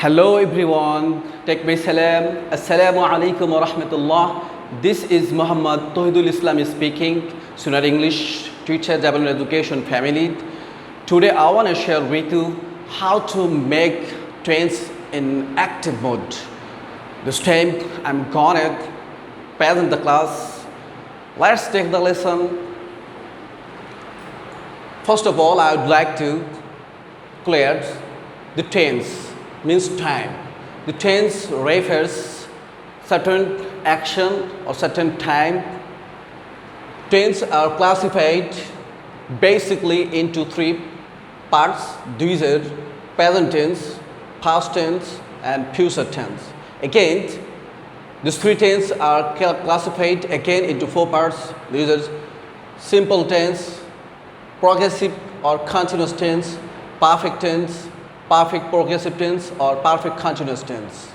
Hello everyone, take my salam. Assalamu alaikum wa rahmatullah. This is Muhammad Tohidul Islam speaking, Sunnah English teacher, Jabal Education family. Today I want to share with you how to make tense in active mode. This time I'm gonna present the class. Let's take the lesson. First of all, I would like to clear the tense. Means time. The tense refers certain action or certain time. Tense are classified basically into three parts. These are present tense, past tense, and future tense. Again, these three tense are classified again into four parts. These are simple tense, progressive or continuous tense, perfect tense, perfect progressive tense or perfect continuous tense.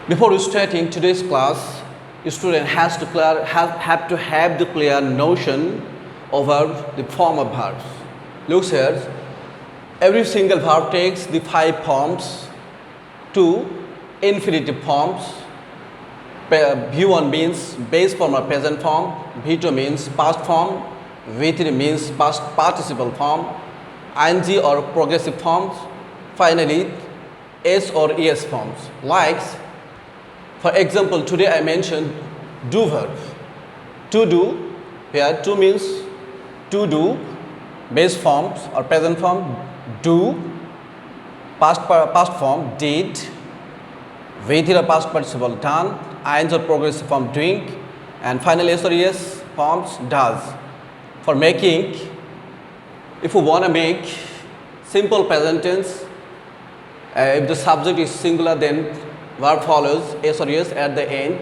Before starting today's class, a student has to have the clear notion over the form of verbs. Look here, every single verb takes the 5 forms to infinitive forms. V1 means base form or present form, V2 means past form, V3 means past participle form, ing or progressive forms, finally s or es forms. Like, for example, today I mentioned do verb. To do, here to means to do, base forms or present form, do, past form, did, V3 or past participle, done, ing or progressive form, doing, and finally s or es forms, does. For making, if we want to make simple present tense, if the subject is singular, then verb follows s or es at the end.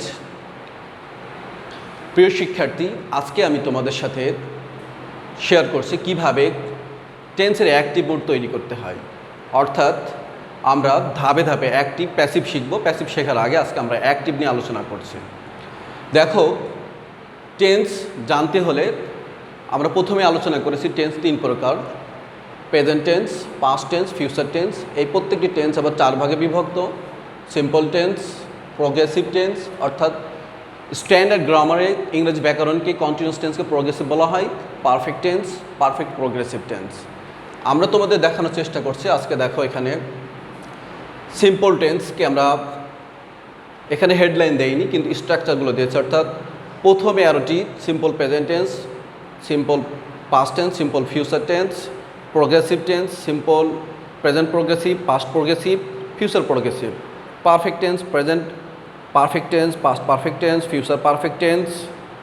প্রিয় শিক্ষার্থী, আজকে আমি তোমাদের সাথে share করছি কিভাবে টেন্সের active mode তৈরি করতে হয়। অর্থাৎ আমরা ধাপে ধাপে অ্যাক্টিভ প্যাসিভ শিখব। প্যাসিভ শেখার আগে আজকে আমরা অ্যাক্টিভ নিয়ে আলোচনা করছি। দেখো, টেন্স জানতে হলে আমরা প্রথমে আলোচনা করেছি টেন্স 3 প্রকার: present tense, past tense, future tense. এই প্রত্যেকটি টেন্স আবার 4 ভাগে বিভক্ত: সিম্পল টেন্স, প্রোগ্রেসিভ টেন্স, অর্থাৎ স্ট্যান্ডার্ড গ্রামারে ইংরেজি ব্যাকরণকে কন্টিনিউয়াস টেন্সকে প্রোগ্রেসিভ বলা হয়, perfect tense, perfect progressive tense. আমরা তোমাদের দেখানোর চেষ্টা করছি। আজকে দেখো, এখানে সিম্পল টেন্সকে আমরা এখানে হেডলাইন দেইনি, কিন্তু স্ট্রাকচারগুলো দিয়েছে। অর্থাৎ প্রথমে আরোটি simple present tense, simple past tense, simple future tense, progressive tense, simple present progressive, past progressive, future progressive, perfect tense, present perfect tense, past perfect tense, future perfect tense,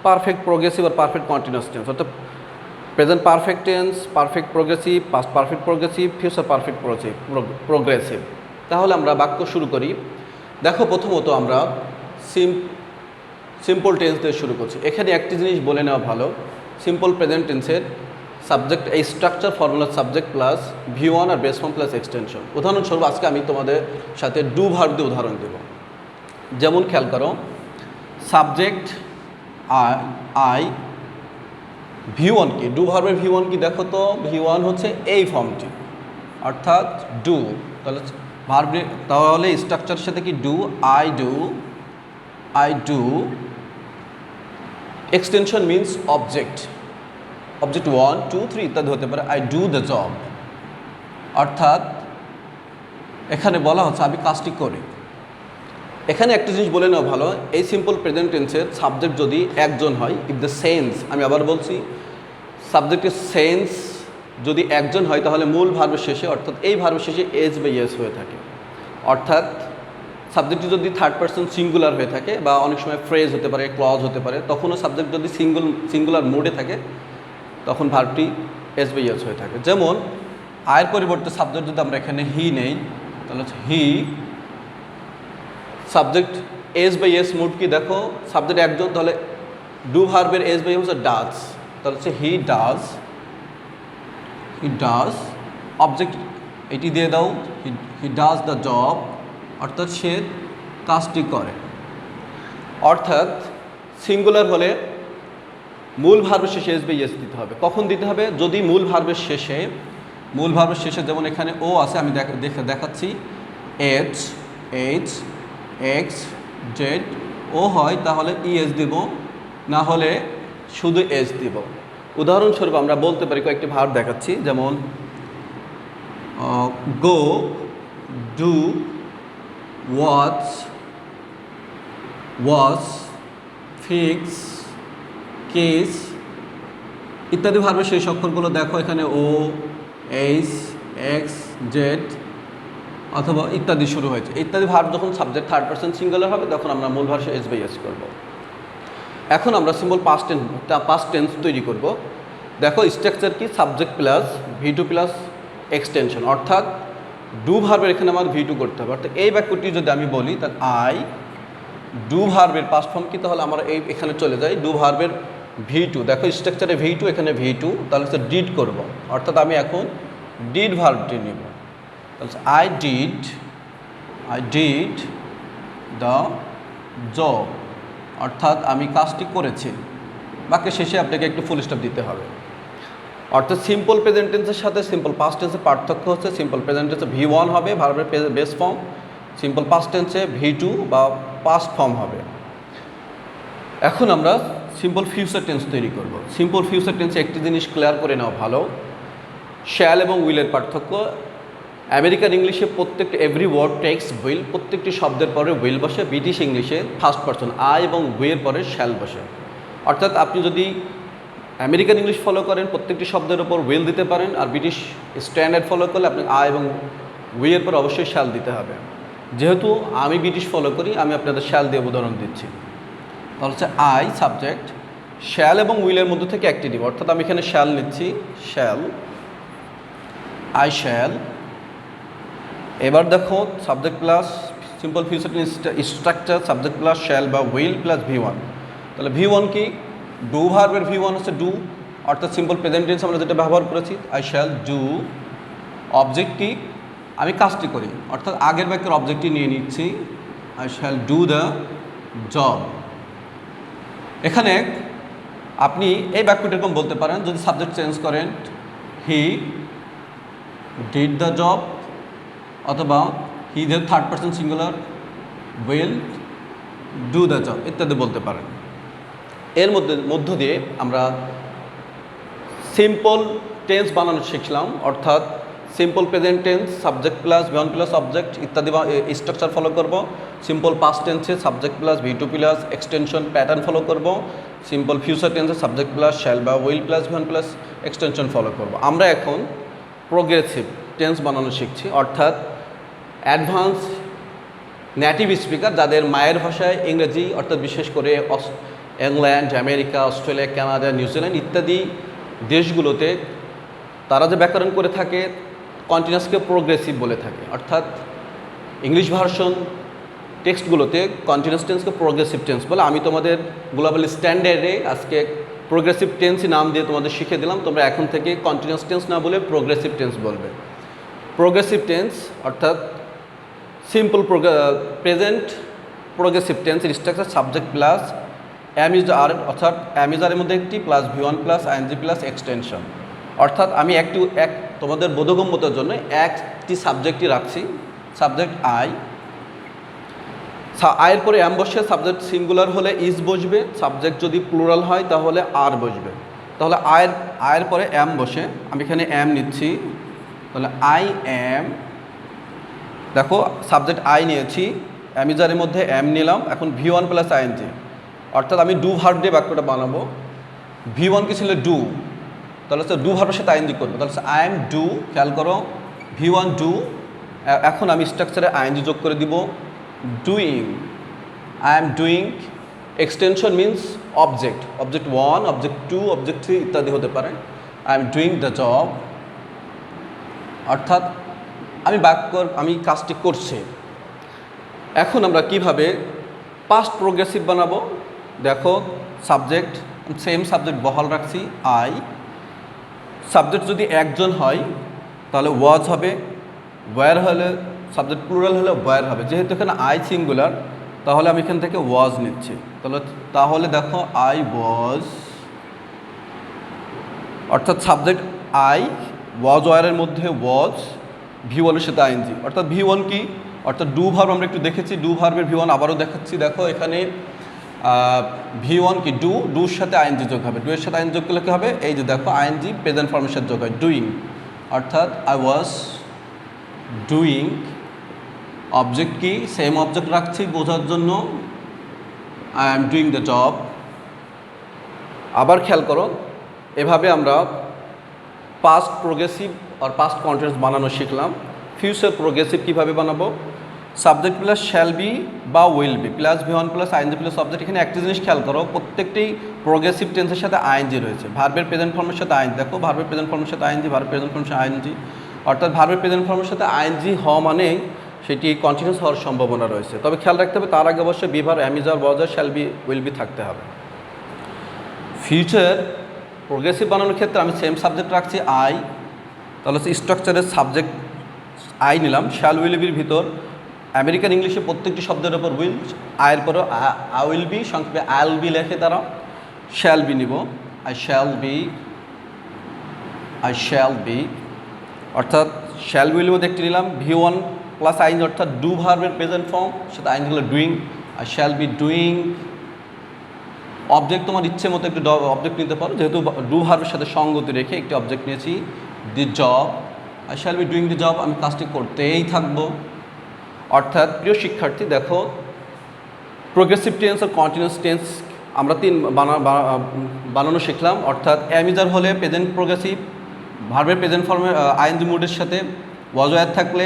perfect progressive or perfect continuous tense. অর্থাৎ present perfect tense, perfect progressive, past perfect progressive, future perfect progressive. তাহলে আমরা বাক্য শুরু করি। দেখো, প্রথমত আমরা simple tense দিয়ে শুরু করছি। এখানে একটি জিনিস বলে নেওয়া ভালো, সিম্পল প্রেজেন্ট টেন্সের সাবজেক্ট এই structure formula subject plus V1 আর বেস ফর্ম প্লাস এক্সটেনশন। উদাহরণস্বরূপ আজকে আমি তোমাদের সাথে ডু ভার্ব দিয়ে উদাহরণ দেব। যেমন খেয়াল করো, সাবজেক্ট আই, V1 কি, ডু ভার্বের V1 কি দেখো তো, V1 হচ্ছে এই ফর্মটি, অর্থাৎ ডু। তাহলে স্ট্রাকচারের সাথে কি do, I do. Extension means object 1, 2, 3 ইত্যাদি হতে পারে। আই ডু দ্য জব, অর্থাৎ এখানে বলা হচ্ছে আমি কাজটি করি। এখানে একটা জিনিস বলে নেওয়া ভালো, এই সিম্পল প্রেজেন্ট টেন্সের সাবজেক্ট যদি একজন হয়, ইফ দ্য সেন্স, আমি আবার বলছি, সাবজেক্টের সেন্স যদি একজন হয়, তাহলে মূল ভার্বের শেষে, অর্থাৎ এই ভার্বের শেষে এস বা ইয়েস হয়ে থাকে। অর্থাৎ সাবজেক্টটি যদি থার্ড পারসন সিঙ্গুলার হয়ে থাকে, বা অনেক সময় ফ্রেজ হতে পারে, ক্লজ হতে পারে, তখনও সাবজেক্ট যদি সিঙ্গুলার মোডে থাকে, তখন ভার্বটি এস বাই এস হয়ে থাকে। যেমন আয়ের পরিবর্তে সাবজেক্ট যদি আমরা এখানে হি নেই, তাহলে হচ্ছে he, subject s by s mode কি দেখো, সাবজেক্ট একজন, তাহলে ডু ভার্বের এস বাই হচ্ছে ডাজ, তাহলে হচ্ছে হি ডাজ। অবজেক্ট এটি দিয়ে দাও, হি ডাজ দ্য জব, অর্থাৎ সে কাজটি করে। অর্থাৎ সিঙ্গুলার হলে মূল ভার্বের শেষে এস বাই এস দিতে হবে। কখন দিতে হবে? যদি মূল ভার্বের শেষে যেমন এখানে ও আছে, আমি দেখাচ্ছি, এইচ এইচ এক্স জেড ও হয় তাহলে ইএস দিব, না হলে শুধু এস দিব। উদাহরণস্বরূপ আমরা বলতে পারি, কয়েকটি ভার্ব দেখাচ্ছি, যেমন go, do, watch, watch, fix, kiss ইত্যাদি ভার্বের শেষ অক্ষরগুলো দেখো এখানে ও, এইচ, এক্স, জেড অথবা ইত্যাদি শুরু হয়েছে। ইত্যাদি ভার্ব যখন সাবজেক্ট থার্ড পারসন সিঙ্গুলার হবে তখন আমরা মূল ভার্ব এস বাই এস করব। এখন আমরা সিম্পল পাস্ট টেন্স তৈরি করব। দেখো স্ট্রাকচার কি, subject plus V2 plus extension, অর্থাৎ ডু ভার্বের এখানে আমার V2 করতে হবে। অর্থাৎ এই বাক্যটি যদি আমি বলি তাহলে আই ডু ভার্বের পাস্ট ফর্ম কি, তাহলে আমরা এখানে চলে যাই ডু ভার্বের V2। দেখো স্ট্রাকচারে V2, এখানে V2, তাহলে হচ্ছে ডিড করব, অর্থাৎ আমি এখন ডিড ভার্বটি নেব। তাহলে আই ডিড দ্য জব, অর্থাৎ আমি কাজটি করেছি। বাক্যের শেষে আপনাকে একটু ফুল স্টপ দিতে হবে। অর্থাৎ সিম্পল প্রেজেন্ট টেন্সের সাথে সিম্পল পাস্ট টেন্সের পার্থক্য হচ্ছে, সিম্পল প্রেজেন্ট টেন্সে V1 হবে ভার্বের বেস ফর্ম, সিম্পল পাস্ট টেন্সে V2 বা পাস্ট ফর্ম হবে। এখন আমরা সিম্পল ফিউচার টেন্স তৈরি করব। সিম্পল ফিউচার টেন্সে একটি জিনিস ক্লিয়ার করে নেওয়া ভালো, শ্যাল এবং উইলের পার্থক্য। আমেরিকান ইংলিশে প্রত্যেকটি এভরি ওয়ার্ড টেক্স উইল, প্রত্যেকটি শব্দের পরে উইল বসে। ব্রিটিশ ইংলিশে ফার্স্ট পারসন আই এবং উইয়ের পরে শ্যাল বসে। অর্থাৎ আপনি যদি আমেরিকান ইংলিশ ফলো করেন প্রত্যেকটি শব্দের ওপর উইল দিতে পারেন, আর ব্রিটিশ স্ট্যান্ডার্ড ফলো করলে আপনি আই এবং উইয়ের পর অবশ্যই শ্যাল দিতে হবে। যেহেতু আমি ব্রিটিশ ফলো করি, আমি আপনাদের শ্যাল দিয়ে উদাহরণ দিচ্ছি। তাহলে হচ্ছে আই সাবজেক্ট, শ্যাল এবং উইলের মধ্যে থেকে একটি দিব, অর্থাৎ আমি এখানে শ্যাল নিচ্ছি, শ্যাল, আই শ্যাল। এবার দেখো subject plus simple future structure, subject plus shall বা উইল প্লাস V1। তাহলে V1 কি, ডু ভার্বের V1 হচ্ছে ডু, অর্থাৎ সিম্পল প্রেজেন্ট টেন্স আমরা যেটা ব্যবহার করেছি, আই শ্যাল ডু। অবজেক্ট কি, আমি কাজটি করি, অর্থাৎ আগের বাক্যের অবজেক্টটি নিয়ে নিচ্ছি, I shall do the job. এখানে আপনি এই বাক্যটি এরকম বলতে পারেন, যদি সাবজেক্ট চেঞ্জ করেন, হি ডিড দ্য জব, অথবা he they third person singular will do the job ইত্যাদি বলতে পারেন। এর মধ্য দিয়ে আমরা সিম্পল টেন্স বানানো শিখলাম, অর্থাৎ simple present tense subject plus V1 plus object ইত্যাদি স্ট্রাকচার ফলো করব। সিম্পল পাস্ট টেন্সে subject plus V2 plus extension pattern follow করব। সিম্পল ফিউচার টেন্সে সাবজেক্ট প্লাস শ্যাল বা will plus V1 plus extension follow করব। আমরা এখন প্রোগ্রেসিভ টেন্স বানানো শিখছি, অর্থাৎ অ্যাডভান্স নেটিভ স্পিকার যাদের মায়ের ভাষায় ইংরেজি, অর্থাৎ বিশেষ করে England, America, Australia, Canada, New Zealand ইত্যাদি দেশগুলোতে তারা যে ব্যাকরণ করে থাকে কন্টিনিউয়াসকে প্রোগ্রেসিভ বলে থাকে। অর্থাৎ ইংলিশ ভার্সন টেক্সটগুলোতে কন্টিনিউয়াস টেন্সকে প্রোগ্রেসিভ টেন্স বলে। আমি তোমাদের গ্লোবাল স্ট্যান্ডার্ডে আজকে প্রোগ্রেসিভ টেন্সই নাম দিয়ে তোমাদের শিখিয়ে দিলাম। তোমরা এখন থেকে কন্টিনিউয়াস টেন্স না বলে প্রোগ্রেসিভ টেন্স বলবে। প্রোগ্রেসিভ টেন্স অর্থাৎ simple present progressive tense structure subject plus am is are, অর্থাৎ এম ইজ আরের মধ্যে একটি plus V1 plus ING plus extension. অর্থাৎ আমি তোমাদের বোধগম্যতার জন্য একটি সাবজেক্টই রাখছি, সাবজেক্ট আই। আয়ের পরে এম বসে, সাবজেক্ট সিঙ্গুলার হলে ইজ বসবে, সাবজেক্ট যদি প্লুরাল হয় তাহলে আর বসবে। তাহলে আয়ের পরে এম বসে, আমি এখানে এম নিচ্ছি, তাহলে আই এম। দেখো সাবজেক্ট আই নিয়েছি, অ্যামিজারের মধ্যে এম নিলাম, এখন V1 প্লাস আইএনজি, অর্থাৎ আমি ডু ভার্ব দিয়ে বাক্যটা বানাবো। V1 কি ছিল ডু, তাহলে হচ্ছে ডু ভার্বের সাথে আইএনজি করবো, তাহলে আই এম ডু। খেয়াল করো V1 ডু, এখন আমি স্ট্রাকচারে আইএনজি যোগ করে দিব, doing, I am doing. Extension means object, object 1, object 2, object 3 ইত্যাদি হতে পারে। I am doing the job, অর্থাৎ আমি কাজটি করছি। এখন আমরা কিভাবে পাস্ট প্রোগ্রেসিভ বানাবো, দেখো সাবজেক্ট সেম সাবজেক্ট বহাল রাখছি আই। সাবজেক্ট যদি একজন হয় তাহলে ওয়াজ হবে, ওয়্যার হলে সাবজেক্ট প্লুরাল হলে ওয়্যার হবে। যেহেতু এখানে আই সিঙ্গুলার তাহলে আমি এখান থেকে ওয়াজ নিচ্ছি, তাহলে দেখো আই ওয়াজ, অর্থাৎ সাবজেক্ট আই, ওয়াজ ওয়্যারের মধ্যে ওয়াজ, V1 এর সাথে আইএনজি, অর্থাৎ V1 কি অর্থাৎ ডু ভার্ব আমরা একটু দেখেছি, ডু ভার্বের ভি ওয়ান আবারও দেখাচ্ছি। দেখো এখানে ভি ওয়ান কি ডুর সাথে আইএনজি যোগ হবে, ডু এর সাথে আইএনজি যোগ করলে কী হবে, এই যে দেখো আইএনজি প্রেজেন্ট ফর্মের সাথে যোগ হয়, ডুইং। অর্থাৎ আই ওয়াজ ডুইং, অবজেক্ট কি সেম অবজেক্ট রাখছি বোঝার জন্য, I am doing the job. আবার খেয়াল করো, এভাবে আমরা পাস্ট প্রোগ্রেসিভ আর পাস্ট কন্টিনিউয়াস বানানো শিখলাম। ফিউচার প্রোগ্রেসিভ কীভাবে বানাবো, সাবজেক্ট প্লাস শ্যাল বি বা will be plus V one plus ING plus subject. এখানে একটা জিনিস খেয়াল করো, প্রত্যেকটি প্রোগ্রেসিভ টেন্সের সাথে আইএনজি রয়েছে, ভার্বের প্রেজেন্ট ফর্মের সাথে আইএনজি। দেখো ভার্বের প্রেজেন্ট ফর্মের সাথে আইএনজি, ভার্বের প্রেজেন্ট ফর্মের সাথে আইএনজি, অর্থাৎ ভার্বের প্রেজেন্ট ফর্মের সাথে আইএনজি হওয়া মানে সেটি কন্টিনিউয়াস হওয়ার সম্ভাবনা রয়েছে। তবে খেয়াল রাখতে হবে তার আগে অবশ্যই বি ভার্ব, অ্যাম ইজ আর ওয়াজ আর শ্যাল বি উইল বি থাকতে হবে। ফিউচার প্রোগ্রেসিভ বানানোর ক্ষেত্রে আমি সেম সাবজেক্ট রাখছি আই, তাহলে স্ট্রাকচারের সাবজেক্ট আই নিলাম, শ্যাল উইল বির ভিতর আমেরিকান ইংলিশে প্রত্যেকটি শব্দের ওপর উইল, আয়ের পরও আই উইল বি, সংক্ষেপে আই উইল বি লেখে তারা, শ্যাল বি নিব, আই শ্যাল বি, অর্থাৎ শ্যাল বির মধ্যে একটি নিলাম ভি ওয়ান প্লাস আইন, অর্থাৎ ডু ভার্বের প্রেজেন্ট ফর্ম, সেটা আইন হলো doing, I shall be doing. Object তোমার ইচ্ছে মতো একটু অবজেক্ট নিতে পারো, যেহেতু ডু ভার্বের সাথে সঙ্গতি রেখে একটি অবজেক্ট নিয়েছি, the job, I shall be doing the job, আমি কাজটি করতেই থাকবো। অর্থাৎ প্রিয় শিক্ষার্থী দেখো, প্রোগ্রেসিভ টেন্স আর কন্টিনিউয়াস টেন্স আমরা তিন বানানো শিখলাম। অর্থাৎ অ্যাম ইজ আর হলে প্রেজেন্ট প্রোগ্রেসিভ, ভার্বের প্রেজেন্ট ফর্মে আইএনজি মুডের সাথে ওয়াজ ওয়ার থাকলে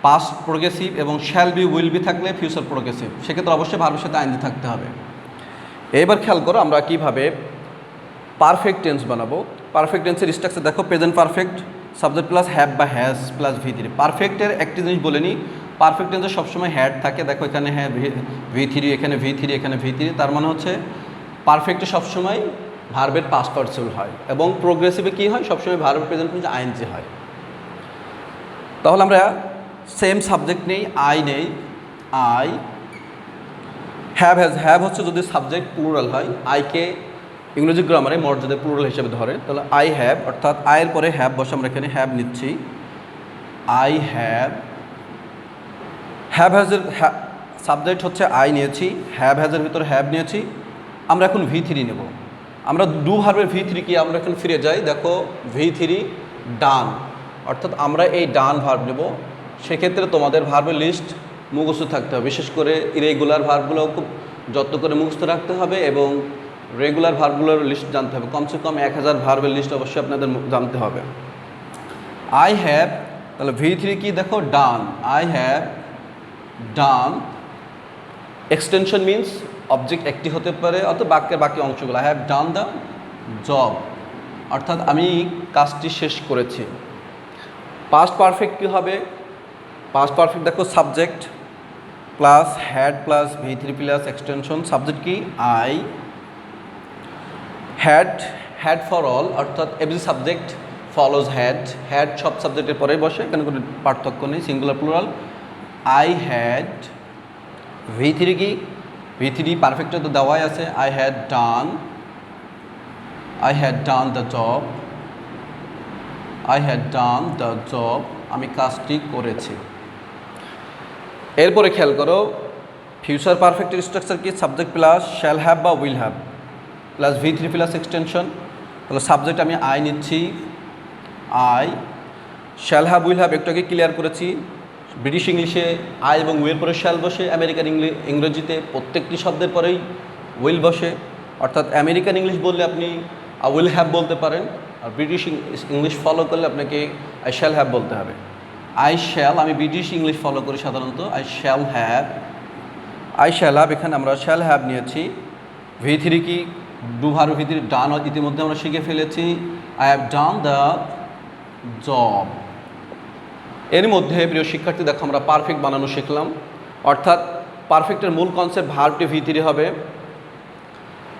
পাস্ট প্রোগ্রেসিভ, এবং শ্যাল বি উইল বি থাকলে ফিউচার প্রোগ্রেসিভ। সেক্ষেত্রে অবশ্যই ভার্বের সাথে আইএনজি থাকতে হবে। এবার খেয়াল করো আমরা কীভাবে পারফেক্ট টেন্স বানাবো। পারফেক্ট টেন্সের স্ট্রাকচার দেখো, present perfect, subject plus have বা হ্যাজ প্লাস ভি থ্রি। পারফেক্টের একটি জিনিস বলে নিই, পারফেক্ট টেন্সে সবসময় হ্যাড থাকে। দেখো এখানে হ্যাঁ ভি থ্রি, এখানে ভি থ্রি, এখানে ভি থ্রি, তার মানে হচ্ছে পারফেক্টে সবসময় ভার্বের পাস্ট পার্টিসিপল হয়, এবং প্রোগ্রেসিভে কী হয়, সবসময় ভার্বের প্রেজেন্ট টেন্সে আইএনজি হয়। তাহলে আমরা সেম সাবজেক্ট নেই, আই নেই, আই হ্যাভ হ্যাজ, হ্যাভ হচ্ছে যদি সাবজেক্ট প্লুরাল হয়, আইকে ইংরেজি গ্রামারে মর্যাদা প্লুরাল হিসেবে ধরে, তাহলে আই হ্যাভ, অর্থাৎ আয়ের পরে হ্যাভ বসে আমরা এখানে হ্যাভ নিচ্ছি, আই হ্যাভ। হ্যাভ হ্যাজের সাবজেক্ট হচ্ছে আই নিয়েছি, হ্যাভ হ্যাজের ভিতরে হ্যাভ নিয়েছি। আমরা এখন ভি থ্রি নেব। আমরা ডু ভার্বের ভি থ্রি কি, আমরা এখন ফিরে যাই, দেখো ভি থ্রি ডান, অর্থাৎ আমরা এই ডান ভার্ব নেব। সেক্ষেত্রে তোমাদের ভার্বের লিস্ট মুখস্থ থাকতে হবে, বিশেষ করে ইরেগুলার ভার্বগুলো খুব যত্ন করে মুখস্থ রাখতে হবে, এবং রেগুলার ভার্বগুলোর লিস্ট জানতে হবে। কমসে কম 1000 ভার্বের লিস্ট অবশ্যই আপনাদের জানতে হবে। আই হ্যাভ, তাহলে ভি থ্রি কি দেখো done, I have done. Extension means object একটি হতে পারে, অথবা বাক্যের বাকি অংশগুলো, I have done the job, অর্থাৎ আমি কাজটি শেষ করেছি। পাস্ট পারফেক্ট কী হবে, পাস্ট পারফেক্ট দেখো subject plus had plus V three plus extension, subject কি আই, হ্যাড ফর অল, অর্থাৎ every subject follows had, had সব সাবজেক্টের পরেই বসে, এখানে কোনো পার্থক্য নেই, singular plural. I had, V three কি, ভি থ্রি পারফেক্টে তো দেওয়াই আছে, I had done the job, I had done the job, আমি কাজটি করেছি। এরপরে খেয়াল করো, ফিউচার পারফেক্টের স্ট্রাকচার কি, সাবজেক্ট প্লাস শ্যাল হ্যাভ বা will have plus V three plus extension. তাহলে সাবজেক্ট আমি আই নিচ্ছি, I, shall have will have একটু আগে ক্লিয়ার করেছি, ব্রিটিশ ইংলিশে আই এবং উইল পরে শ্যাল বসে, আমেরিকান ইংরেজিতে প্রত্যেকটি শব্দের পরেই উইল বসে। অর্থাৎ আমেরিকান ইংলিশ বললে আপনি উইল হ্যাভ বলতে পারেন, আর ব্রিটিশ ইংলিশ ফলো করলে আপনাকে আই শ্যাল হ্যাভ বলতে হবে। আই শ্যাল, আমি ব্রিটিশ ইংলিশ ফলো করি সাধারণত, আই শ্যাল হ্যাভ, এখানে আমরা শ্যাল হ্যাভ নিয়েছি। ভি থ্রি কি, ডু ভার্ব ভি থ্রি ডান ইতিমধ্যে আমরা শিখে ফেলেছি, I have done the job. এর মধ্যে প্রিয় শিক্ষার্থী দেখো আমরা পারফেক্ট বানানো শিখলাম। অর্থাৎ পারফেক্টের মূল কনসেপ্ট ভার্বটি ভি থ্রি হবে,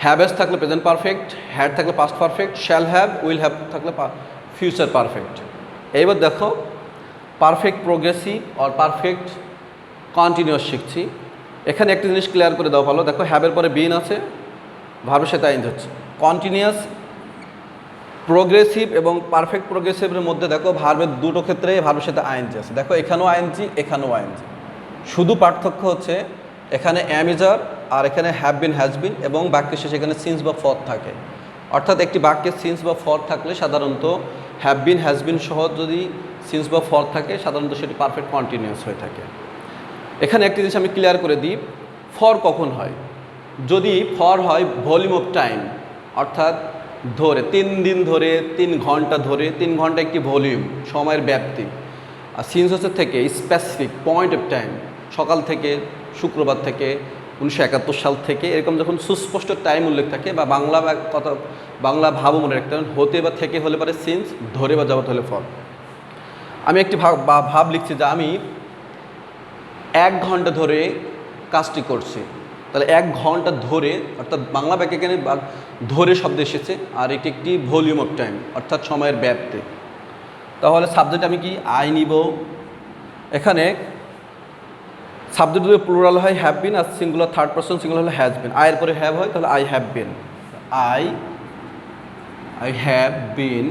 হ্যাভ এস থাকলে প্রেজেন্ট পারফেক্ট, হ্যাড থাকলে past perfect, shall have will have থাকলে ফিউচার পারফেক্ট। এইবার দেখো পারফেক্ট প্রোগ্রেসিভ আর পারফেক্ট কন্টিনিউয়াস শিখছি। এখানে একটা জিনিস ক্লিয়ার করে দাও ভালো, দেখো হ্যাভের পরে বিন আছে, ভার্বের সাথে আইন হচ্ছে। কন্টিনিউয়াস প্রোগ্রেসিভ এবং পারফেক্ট প্রোগ্রেসিভের মধ্যে দেখো ভার্বের দুটো ক্ষেত্রে ভার্বের সাথে আইএনজি আছে। দেখো এখানেও আইএনজি, এখানেও আইএনজি। শুধু পার্থক্য হচ্ছে এখানে অ্যাম ইজ আর এখানে হ্যাভ বিন, হ্যাজ বিন, এবং বাক্যের শেষে এখানে সিন্স বা ফর থাকে। অর্থাৎ একটি বাক্যে সিন্স বা ফর থাকলে সাধারণত হ্যাভ বিন, হ্যাজ বিন সহ যদি সিন্স বা ফর থাকে সাধারণত সেটি পারফেক্ট কন্টিনিউয়াস হয়ে থাকে। এখানে একটি জিনিস আমি ক্লিয়ার করে দিই, ফর কখন হয়? যদি ফর হয় ভলিউম অফ টাইম, অর্থাৎ ধরে 3 দিন ধরে, 3 ঘন্টা ধরে, 3 ঘন্টা একটি ভলিউম, সময়ের ব্যাপ্তি। আর সিন্স হচ্ছে থেকে স্পেসিফিক পয়েন্ট অফ টাইম, সকাল থেকে, শুক্রবার থেকে, 1971 সাল থেকে, এরকম যখন সুস্পষ্ট টাইম উল্লেখ থাকে, বা বাংলা ভাবও মনে রাখতে হবে, হতে বা থেকে হলে পারে সিন্স, ধরে বা যাবত হলে ফর। আমি একটি ভাব লিখছি যে আমি 1 ঘন্টা ধরে কাজটি করছি, তাহলে 1 ঘন্টা ধরে, অর্থাৎ বাংলা ব্যাখ্যা এখানে ধরে শব্দ এসেছে, আর এটি একটি ভলিউম অফ টাইম অর্থাৎ সময়ের ব্যাপ্তি। তাহলে সাবজেক্ট আমি কি আই নিব। এখানে সাবজেক্ট যদি প্লুরাল হয় হ্যাভ বিন, আর সিঙ্গুলার থার্ড পারসন সিঙ্গুলার হলে হ্যাজ বিন। আয়ের পরে হ্যাভ হয় তাহলে I have been, I have been,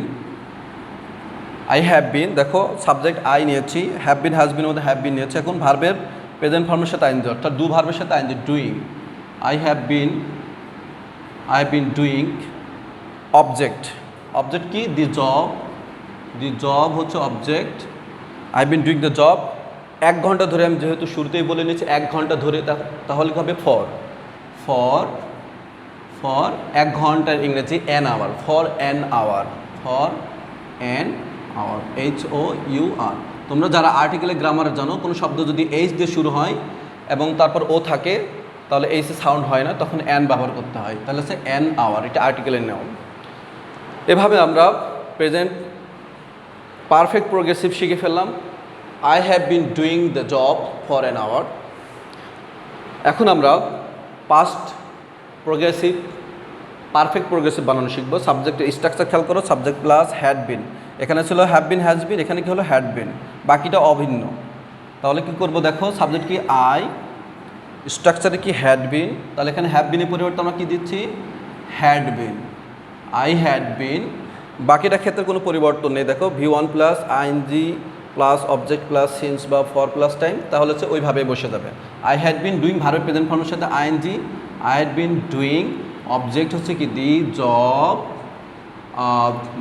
I have been. দেখো সাবজেক্ট আই নিয়েছি, হ্যাভ বিন হ্যাজ বিনের মধ্যে হ্যাভ বিন নিয়েছি। এখন ভার্বের প্রেজেন্ট ফর্মের সাথে আইএনজি, অর্থাৎ ডু ভার্বের সাথে ING, doing. I have been doing. Object, object কি? দি জব, দি জব হচ্ছে object. I been doing the job. 1 ঘন্টা ধরে, আমি যেহেতু শুরুতেই বলে নিয়েছি 1 ঘন্টা ধরে, তাহলে কি হবে? ফর। 1 ঘন্টার ইংরেজি an hour, for an hour, HOUR। তোমরা যারা আর্টিকেলের গ্রামার জানো, কোনো শব্দ যদি এইচ দিয়ে শুরু হয় এবং তারপর ও থাকে, তাহলে এইচে সাউন্ড হয় না, তখন অ্যান ব্যবহার করতে হয়, তাহলে হচ্ছে অ্যান আওয়ার, এটা আর্টিকেলের নিয়ম। এভাবে আমরা প্রেজেন্ট পারফেক্ট প্রোগ্রেসিভ শিখে ফেললাম। I have been doing the job for an hour. এখন আমরা পাস্ট প্রোগ্রেসিভ পারফেক্ট প্রোগ্রেসিভ বানানো শিখবো। সাবজেক্টের স্ট্রাকচার খেয়াল করো, সাবজেক্ট প্লাস হ্যাড বিন। এখানে ছিল হ্যাভ বিন, হ্যাজ বিন, এখানে কি হলো? Had been. বাকিটা অভিন্ন। তাহলে কি করব? দেখো সাবজেক্ট কি আই, স্ট্রাকচারে কি হ্যাড বিন, তাহলে এখানে হ্যাভ বিনের পরিবর্তে আমরা কি দিচ্ছি? Had been, I had been. বাকিটা ক্ষেত্রে কোনো পরিবর্তন নেই। দেখো V1 plus ING plus object plus since বা ফর প্লাস টাইম, তাহলে হচ্ছে ওইভাবে বসে যাবে। আই হ্যাড বিন ডুইং ভার্বের প্রেজেন্ট ফর্মের সাথে ING, I had been doing. Object হচ্ছে কি? The job.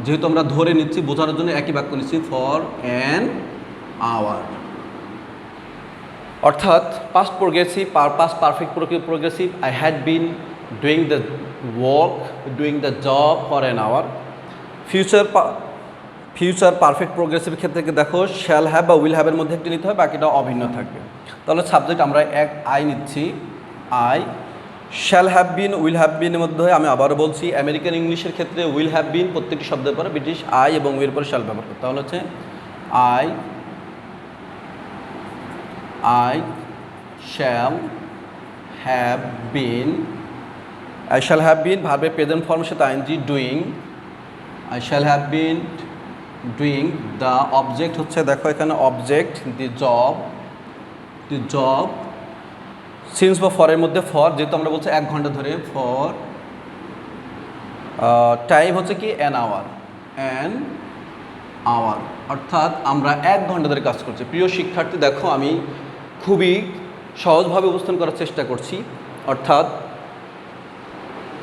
যেহেতু আমরা ধরে নিচ্ছি বোঝানোর জন্য একই বাক্য নিচ্ছি, ফর অ্যান আওয়ার। অর্থাৎ past progressive, past perfect progressive, I had been doing the work, doing the job for an hour. Future perfect progressive ক্ষেত্রে দেখো শ্যাল হ্যাভ বা উইল হ্যাভের মধ্যে একটি নিতে হয়, বাকিটা অভিন্ন থাকবে। তাহলে সাবজেক্ট আমরা আই নিচ্ছি, I. Shall have been, will have বিনের মধ্যে আমি আবারও বলছি, আমেরিকান ইংলিশের ক্ষেত্রে উইল হ্যাভ বিন প্রত্যেকটি শব্দের পরে, ব্রিটিশ আই এবং উইল পরে শ্যাল ব্যবহার করতে। তাহলে হচ্ছে I shall have been, I shall have been ভার্বের প্রেজেন্ট ফর্মের সাথে ING, doing. I shall have been doing the. Object হচ্ছে দেখো এখানে অবজেক্ট, দি জব। সিন্স বা ফরের মধ্যে ফর, যেহেতু আমরা বলছি 1 ঘন্টা ধরে, ফর। টাইম হচ্ছে কি? অ্যান আওয়ার, অর্থাৎ আমরা 1 ঘন্টা ধরে কাজ করছি। প্রিয় শিক্ষার্থী, দেখো আমি খুবই সহজভাবে উপস্থাপন করার চেষ্টা করছি। অর্থাৎ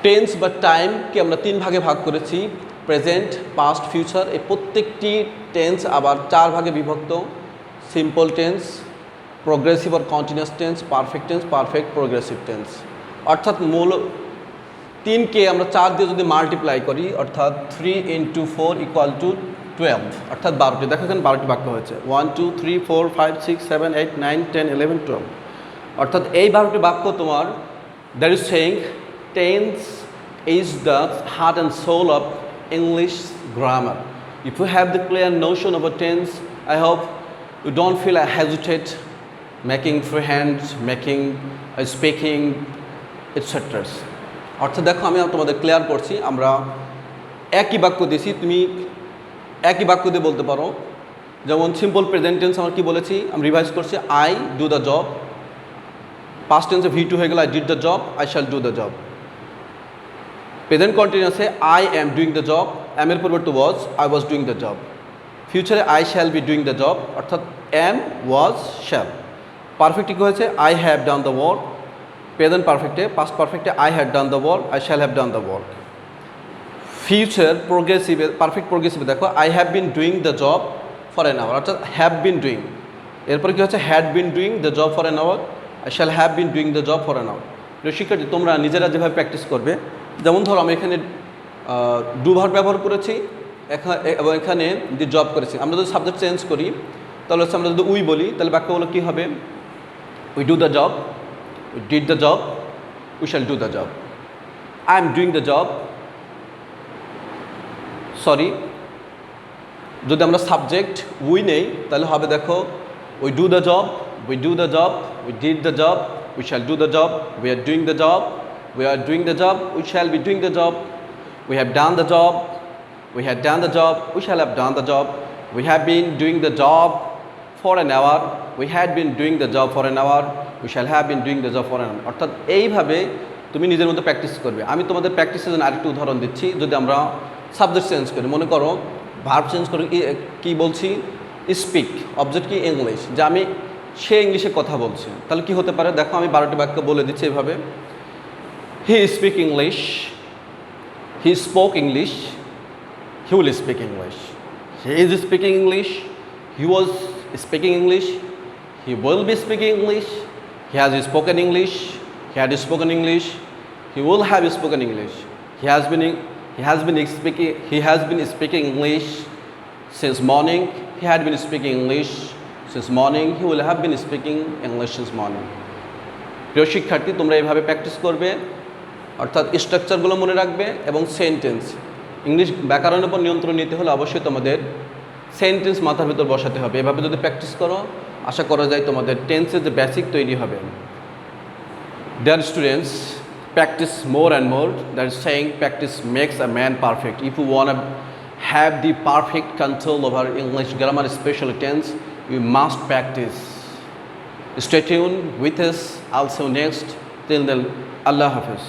টেন্স বা টাইমকে আমরা 3 ভাগে ভাগ করেছি, প্রেজেন্ট, পাস্ট, ফিউচার। এই প্রত্যেকটি টেন্স আবার 4 ভাগে বিভক্ত, সিম্পল টেন্স, প্রোগ্রেসিভ আর continuous tense, perfect tense, perfect progressive tense. অর্থাৎ মূল 3কে আমরা 4 দিয়ে যদি মাল্টিপ্লাই করি, অর্থাৎ 3 × 4 = 12, অর্থাৎ 12টি। দেখো এখানে 12টি বাক্য হয়েছে, 1 2 3 4 5 6 7 8 9 10 11 12। অর্থাৎ এই 12টি বাক্য তোমার, that is saying tense is the heart and soul of English grammar. If you have the clear notion of a tense, I hope you don't feel hesitate making freehand, making speaking, etc. অর্থাৎ দেখো আমি তোমাদের clear করছি, আমরা একই বাক্য দিয়েছি, তুমি একই বাক্য দিয়ে বলতে পারো। যেমন সিম্পল প্রেজেন্ট টেন্স আমরা কি বলেছি, আমি রিভাইজ করছি, I do the job. Past টেন্সে V2 হয়ে গেল, I did the job, I shall do the job. Present কন্টিনিউয়াসে I am doing the job, am এর পরিবর্তে was, I was doing the job. ফিউচারে I shall be doing the job, অর্থাৎ am, was, shall. পারফেক্টে কী হয়েছে? I have done the work. Present পারফেক্টে, পাস্ট পারফেক্টে I had done the work, I shall have done the work. Future প্রোগ্রেসিভে, perfect প্রোগ্রেসিভে দেখো I have been doing the job for an hour, অর্থাৎ have been doing. এরপরে কী হচ্ছে? had been doing the job for an hour, I shall have been doing the job for an hour. প্রিয় শিক্ষার্থী, তোমরা নিজেরা যেভাবে প্র্যাকটিস করবে, যেমন ধরো আমি এখানে ডু ভার্ব ব্যবহার করেছি এবং এখানে যে জব করেছি, আমরা যদি সাবজেক্ট চেঞ্জ করি তাহলে হচ্ছে আমরা যদি উই বলি তাহলে বাক্যগুলো কী হবে? We do the job, we did the job, we shall do the job. I am doing the job, sorry, যদি আমরা সাবজেক্ট উই নেই তাহলে হবে দেখো we do the job, we do the job, we did the job, we shall do the job, we are doing the job, we are doing the job, we shall be doing the job, we have done the job, we had done the job, we shall have done the job, we have been doing the job for an hour, we had been doing the job for an hour, we shall have been doing the job for an hour. অর্থাৎ এইভাবে তুমি নিজের মধ্যে practice করবে। আমি তোমাদের প্র্যাকটিসের জন্য আরেকটু উদাহরণ দিচ্ছি। যদি আমরা সাবজেক্ট চেঞ্জ করি, মনে করো ভার্ব চেঞ্জ করি, কী বলছি? স্পিক, অবজেক্ট কি? ইংলিশ, যে আমি সে ইংলিশে কথা বলছি, তাহলে কি হতে পারে? দেখো আমি 12টি বাক্য বলে দিচ্ছি এভাবে। He speak English, he spoke English, he will speak English. He is speaking English. He was speaking English. He will be speaking English. He has spoken English. He had spoken English. He will have spoken English. He has been speaking English since morning. He had been speaking English since morning. He will have been speaking English since morning. প্রিয় শিক্ষার্থী, তোমরা এইভাবে practice করবে, অর্থাৎ স্ট্রাকচারগুলো মনে রাখবে এবং sentence. English ব্যাকরণের উপর নিয়ন্ত্রণ নিতে হলে অবশ্যই তোমাদের সেন্টেন্স মাথার ভিতর বসাতে হবে। এভাবে যদি প্র্যাকটিস করো, আশা করা যায় তোমাদের টেন্সের যে বেসিক তৈরি হবে। Dear students, practice more and more. That is saying, practice makes a man perfect. If you want to have the perfect control over English grammar, especially tense, you must practice. Stay tuned with us also next. Till then, Allah Hafiz.